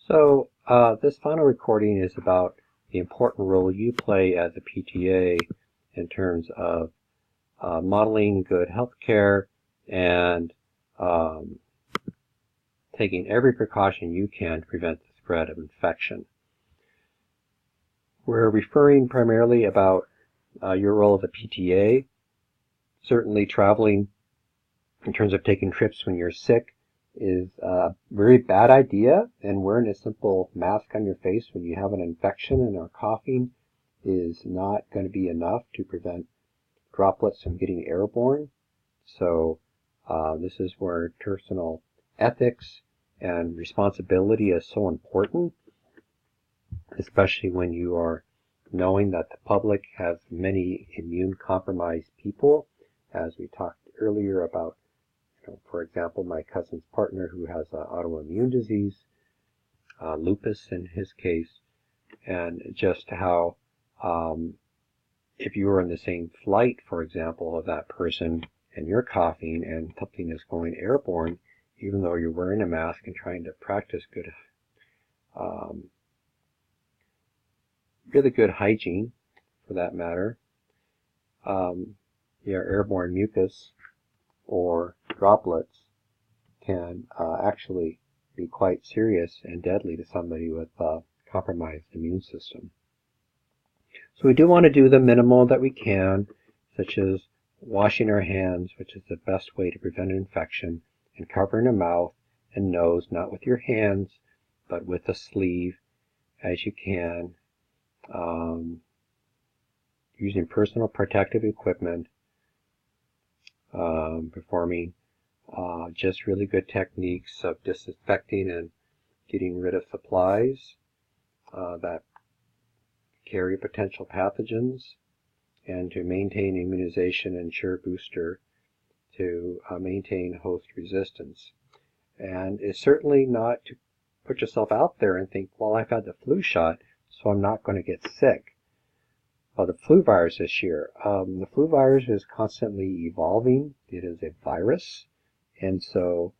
So this final recording is about the important role you play as a PTA in terms of modeling good health care and um, taking every precaution you can to prevent the spread of infection. We're referring primarily about your role as a PTA. Certainly traveling in terms of taking trips when you're sick is a very bad idea, and wearing a simple mask on your face when you have an infection and are coughing is not going to be enough to prevent droplets from getting airborne. So this is where personal ethics and responsibility is so important, especially when you are knowing that the public has many immune compromised people, as we talked earlier about. For example, my cousin's partner who has autoimmune disease, lupus in his case, and just how if you were in the same flight, for example, of that person and you're coughing and something is going airborne, even though you're wearing a mask and trying to practice good, really good hygiene for that matter, airborne mucus or droplets can actually be quite serious and deadly to somebody with a compromised immune system. So we do want to do the minimal that we can, such as washing our hands, which is the best way to prevent infection, and covering our mouth and nose, not with your hands, but with a sleeve as you can, using personal protective equipment, performing just really good techniques of disinfecting and getting rid of supplies that carry potential pathogens, and to maintain immunization and ensure booster to maintain host resistance. And it's certainly not to put yourself out there and think, well, I've had the flu shot, so I'm not going to get sick. Well, the flu virus this year, the flu virus is constantly evolving. It is a virus, and so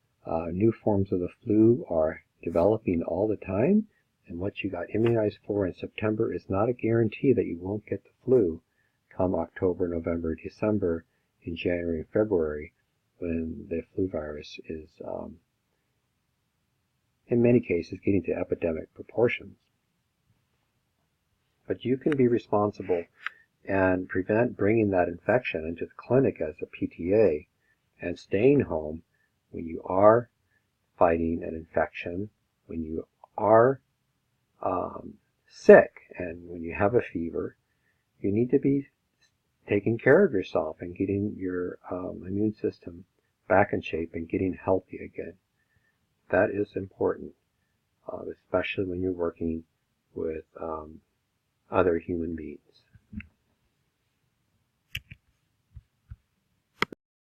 new forms of the flu are developing all the time, and what you got immunized for in September is not a guarantee that you won't get the flu come October, November, December, in January and February, when the flu virus is, in many cases, getting to epidemic proportions. But you can be responsible and prevent bringing that infection into the clinic as a PTA and staying home when you are fighting an infection, when you are sick, and when you have a fever. You need to be taking care of yourself and getting your immune system back in shape and getting healthy again. That is important, especially when you're working with other human beings.